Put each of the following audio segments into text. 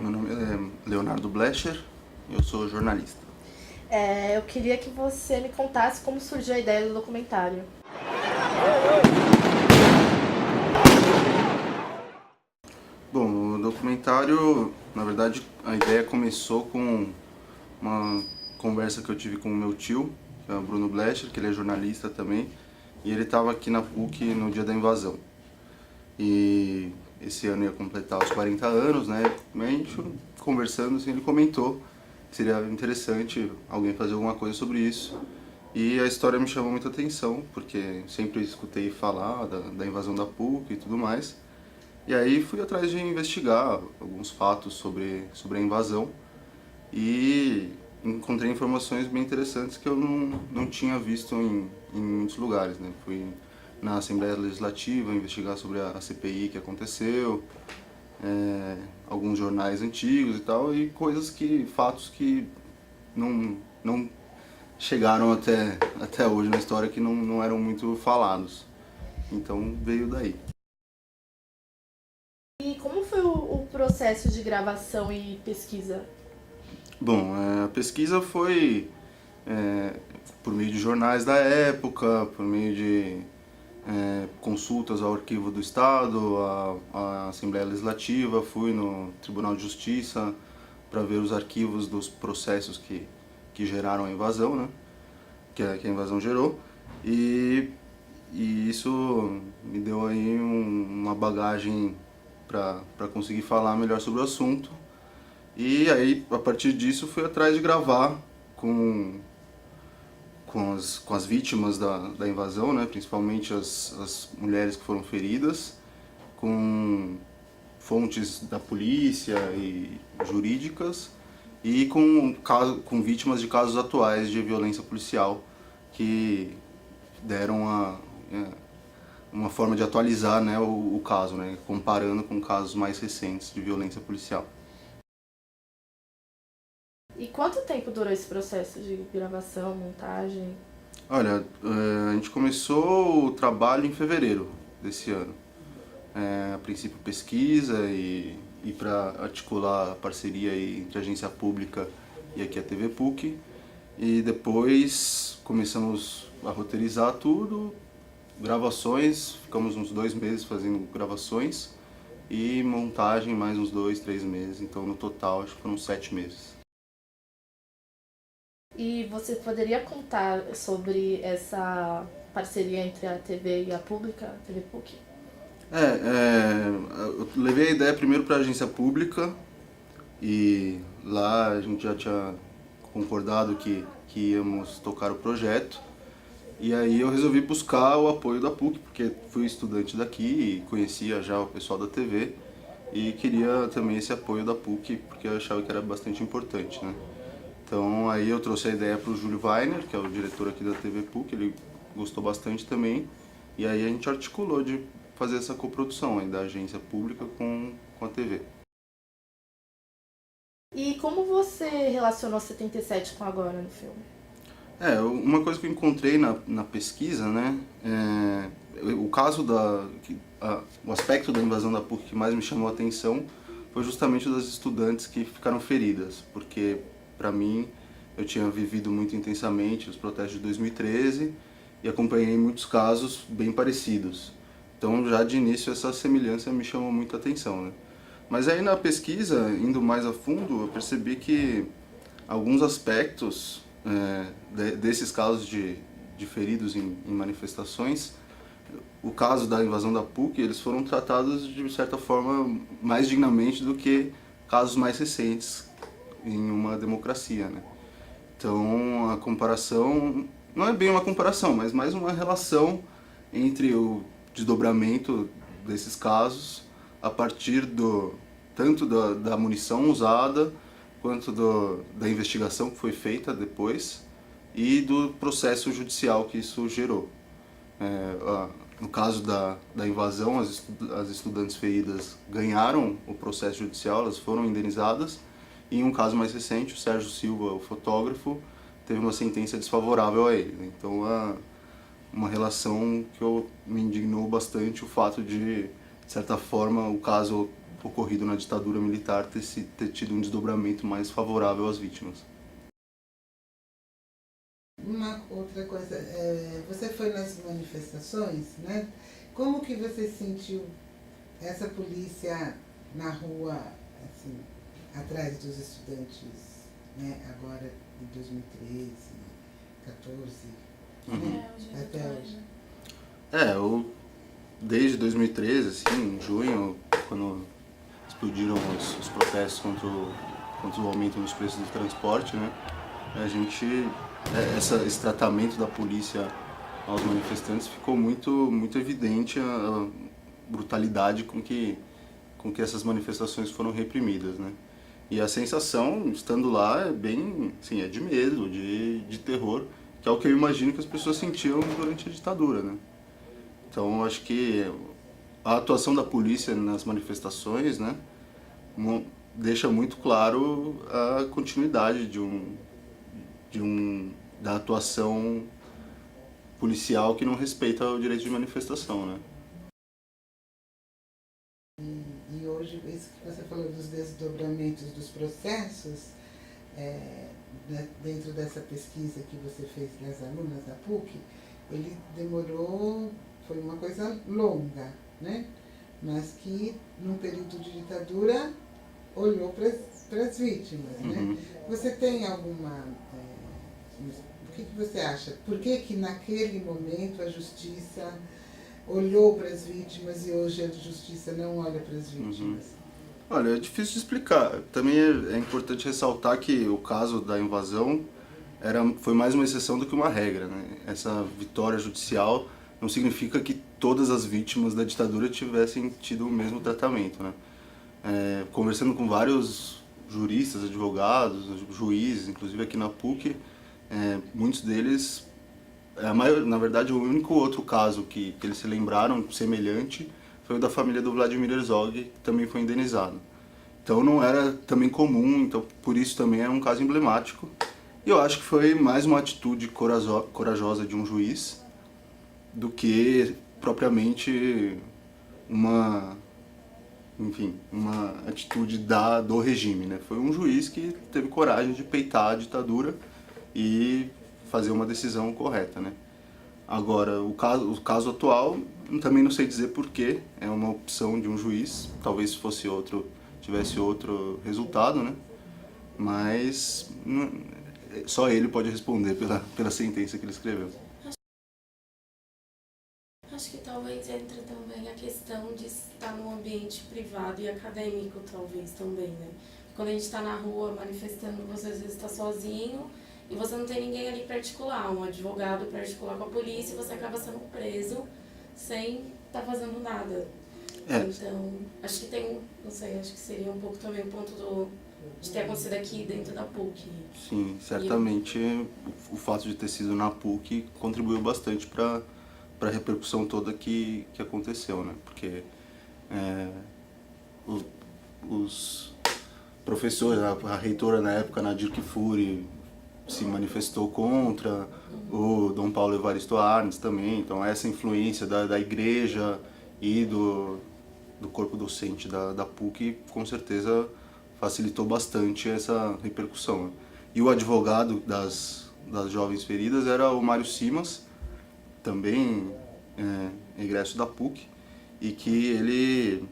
Meu nome é Leonardo Blecher, eu sou jornalista. Eu queria que você me contasse como surgiu a ideia do documentário. Bom, o documentário, na verdade, a ideia começou com uma conversa que eu tive com o meu tio, que é o Bruno Blecher, que ele é jornalista também, e ele estava aqui na PUC no dia da invasão. E esse ano ia completar os 40 anos, né? E a gente conversando, assim, ele comentou que seria interessante alguém fazer alguma coisa sobre isso. E a história me chamou muita atenção, porque sempre escutei falar da invasão da PUC e tudo mais. E aí fui atrás de investigar alguns fatos sobre a invasão e encontrei informações bem interessantes que eu não tinha visto em muitos lugares, né? Fui na Assembleia Legislativa investigar sobre a CPI que aconteceu, alguns jornais antigos e tal, e fatos que não chegaram até hoje na história que não eram muito falados. Então veio daí. E como foi o processo de gravação e pesquisa? Bom, a pesquisa foi por meio de jornais da época, por meio de consultas ao Arquivo do Estado, à Assembleia Legislativa, fui no Tribunal de Justiça para ver os arquivos dos processos que geraram a invasão, né? Que a invasão gerou. E, e isso me deu aí uma bagagem para conseguir falar melhor sobre o assunto. E aí, a partir disso, fui atrás de gravar com as vítimas da invasão, né? Principalmente as mulheres que foram feridas, com fontes da polícia e jurídicas e com vítimas de casos atuais de violência policial que deram uma forma de atualizar, né, o caso, né, comparando com casos mais recentes de violência policial. E quanto tempo durou esse processo de gravação, montagem? Olha, a gente começou o trabalho em fevereiro desse ano. A princípio pesquisa e para articular a parceria aí entre a agência pública e aqui a TV PUC. E depois começamos a roteirizar tudo, gravações, ficamos uns 2 meses fazendo gravações e montagem mais uns 2, 3 meses, então no total acho que foram 7 meses. E você poderia contar sobre essa parceria entre a TV e a pública, a TV PUC? Eu levei a ideia primeiro para a agência pública e lá a gente já tinha concordado que íamos tocar o projeto. E aí eu resolvi buscar o apoio da PUC, porque fui estudante daqui e conhecia já o pessoal da TV e queria também esse apoio da PUC, porque eu achava que era bastante importante, né? Então aí eu trouxe a ideia para o Júlio Weiner, que é o diretor aqui da TV PUC, ele gostou bastante também, e aí a gente articulou de fazer essa coprodução aí da agência pública com a TV. E como você relacionou 77 com agora no filme? Uma coisa que eu encontrei na pesquisa, né, o caso o aspecto da invasão da PUC que mais me chamou a atenção foi justamente o das estudantes que ficaram feridas, porque para mim eu tinha vivido muito intensamente os protestos de 2013 e acompanhei muitos casos bem parecidos. Então já de início essa semelhança me chamou muito a atenção, né? Mas aí na pesquisa, indo mais a fundo, eu percebi que alguns aspectos desses casos de feridos em manifestações, o caso da invasão da PUC, eles foram tratados de certa forma mais dignamente do que casos mais recentes em uma democracia, né? Então a comparação não é bem uma comparação, mas mais uma relação entre o desdobramento desses casos a partir tanto da munição usada quanto da investigação que foi feita depois e do processo judicial que isso gerou. No caso da invasão, as estudantes feridas ganharam o processo judicial, elas foram indenizadas, e em um caso mais recente, o Sérgio Silva, o fotógrafo, teve uma sentença desfavorável a ele. Então, uma relação que me indignou bastante o fato de certa forma, o caso ocorrido na ditadura militar ter tido um desdobramento mais favorável às vítimas. Uma outra coisa, você foi nas manifestações, né? Como que você sentiu essa polícia na rua, assim, atrás dos estudantes, né? Agora de 2013, 14, né? Até hoje. Eu desde 2013, assim, em junho, quando explodiram os protestos contra o aumento dos preços do transporte, né? Esse tratamento da polícia aos manifestantes ficou muito evidente a brutalidade com que essas manifestações foram reprimidas, né? E a sensação, estando lá, é bem, assim, é de medo, de terror, que é o que eu imagino que as pessoas sentiam durante a ditadura, né? Então, acho que a atuação da polícia nas manifestações, né, deixa muito claro a continuidade da atuação policial que não respeita o direito de manifestação, né? E hoje, isso que você falou dos desdobramentos dos processos, dentro dessa pesquisa que você fez das alunas da PUC, ele demorou, foi uma coisa longa, né? Mas que, num período de ditadura, olhou para as vítimas, né? Você tem alguma... o que você acha? Por que naquele momento a justiça olhou para as vítimas e hoje a justiça não olha para as vítimas? Olha, é difícil de explicar. Também é importante ressaltar que o caso da invasão foi mais uma exceção do que uma regra, né? Essa vitória judicial não significa que todas as vítimas da ditadura tivessem tido o mesmo tratamento, né? Conversando com vários juristas, advogados, juízes, inclusive aqui na PUC, muitos deles, na verdade, o único outro caso que eles se lembraram semelhante foi o da família do Vladimir Herzog, que também foi indenizado. Então não era também comum, então por isso também era um caso emblemático. E eu acho que foi mais uma atitude corajosa de um juiz do que propriamente uma atitude do regime, né? Foi um juiz que teve coragem de peitar a ditadura e fazer uma decisão correta, né? Agora, o caso atual, também não sei dizer porquê, é uma opção de um juiz, talvez se fosse tivesse outro resultado, né? Mas só ele pode responder pela sentença que ele escreveu. Acho que talvez entre também a questão de estar num ambiente privado e acadêmico, talvez também, né? Quando a gente está na rua manifestando, você às vezes está sozinho e você não tem ninguém ali para articular, um advogado para articular com a polícia, e você acaba sendo preso sem estar fazendo nada. Então, acho que tem, não sei, acho que seria um pouco também o ponto de ter acontecido aqui dentro da PUC. Sim, certamente o fato de ter sido na PUC contribuiu bastante para a repercussão toda que aconteceu, né? Porque os professores, a reitora na época, Nadir Kfouri, se manifestou contra, o Dom Paulo Evaristo Arnes também, então essa influência da igreja e do corpo docente da PUC com certeza facilitou bastante essa repercussão. E o advogado das jovens feridas era o Mário Simas, também egresso da PUC, e que ele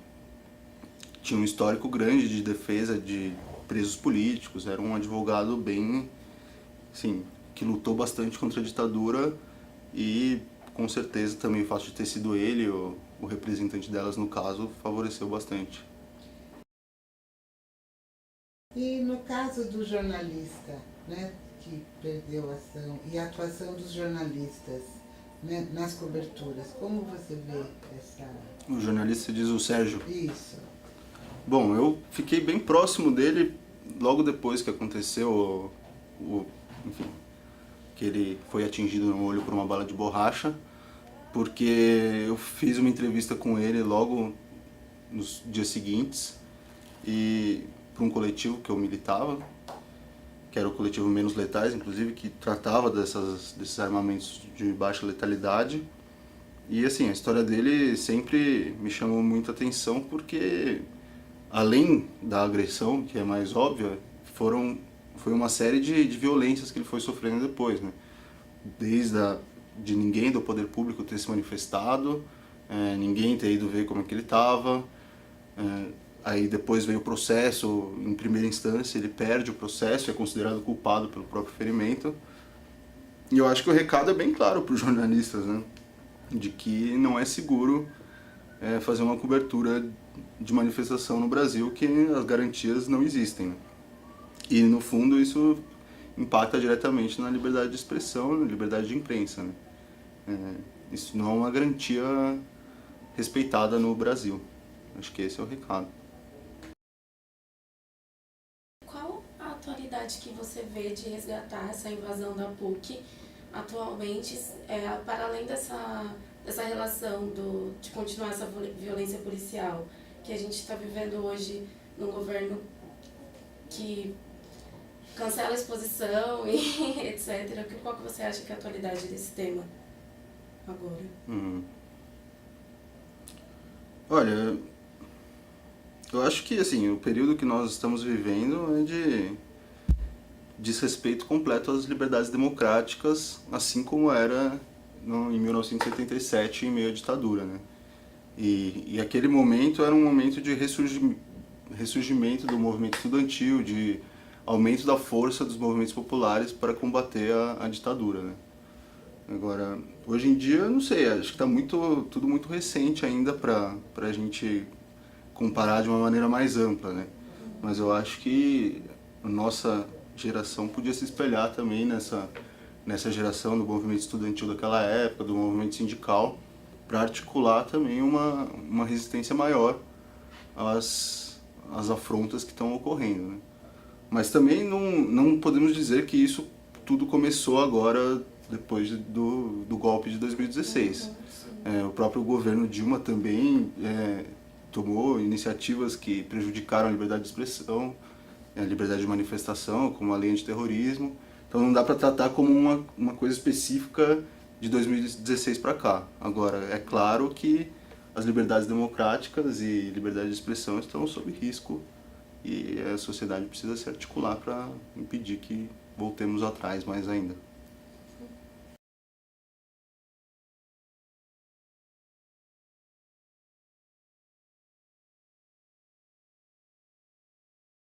tinha um histórico grande de defesa de presos políticos, era um advogado bem, assim, que lutou bastante contra a ditadura e com certeza também o fato de ter sido ele o representante delas no caso favoreceu bastante. E no caso do jornalista, né, que perdeu a ação, e a atuação dos jornalistas, né, nas coberturas, como você vê essa... O jornalista diz o Sérgio? Isso. Bom, eu fiquei bem próximo dele logo depois que aconteceu enfim, que ele foi atingido no olho por uma bala de borracha, porque eu fiz uma entrevista com ele logo nos dias seguintes e para um coletivo que eu militava, que era o coletivo Menos Letais, inclusive, que tratava desses armamentos de baixa letalidade. E assim, a história dele sempre me chamou muita atenção porque além da agressão, que é mais óbvia, foi uma série de violências que ele foi sofrendo depois, né? De ninguém do poder público ter se manifestado, ninguém ter ido ver como é que ele estava, aí depois veio o processo, em primeira instância ele perde o processo, é considerado culpado pelo próprio ferimento. E eu acho que o recado é bem claro para os jornalistas, né? De que não é seguro fazer uma cobertura de manifestação no Brasil, que as garantias não existem, né? E no fundo isso impacta diretamente na liberdade de expressão, na liberdade de imprensa, né? Isso não é uma garantia respeitada no Brasil. Acho que esse é o recado. Qual a atualidade que você vê de resgatar essa invasão da PUC atualmente, para além dessa relação de continuar essa violência policial que a gente está vivendo hoje num governo que cancela a exposição e etc. Qual que você acha que é a atualidade desse tema agora? Olha, eu acho que assim, o período que nós estamos vivendo é de desrespeito completo às liberdades democráticas, assim como era em 1977, em meio à ditadura, né? E aquele momento era um momento de ressurgimento do movimento estudantil, de aumento da força dos movimentos populares para combater a ditadura, né? Agora, hoje em dia, eu não sei, acho que está tudo muito recente ainda para a gente comparar de uma maneira mais ampla, né? Mas eu acho que a nossa geração podia se espelhar também nessa geração do movimento estudantil daquela época, do movimento sindical, para articular também uma resistência maior às afrontas que estão ocorrendo, né? Mas também não podemos dizer que isso tudo começou agora, depois do golpe de 2016. O próprio governo Dilma também tomou iniciativas que prejudicaram a liberdade de expressão, a liberdade de manifestação, como a lei antiterrorismo. Então não dá para tratar como uma coisa específica de 2016 para cá. Agora, é claro que as liberdades democráticas e liberdade de expressão estão sob risco e a sociedade precisa se articular para impedir que voltemos atrás mais ainda.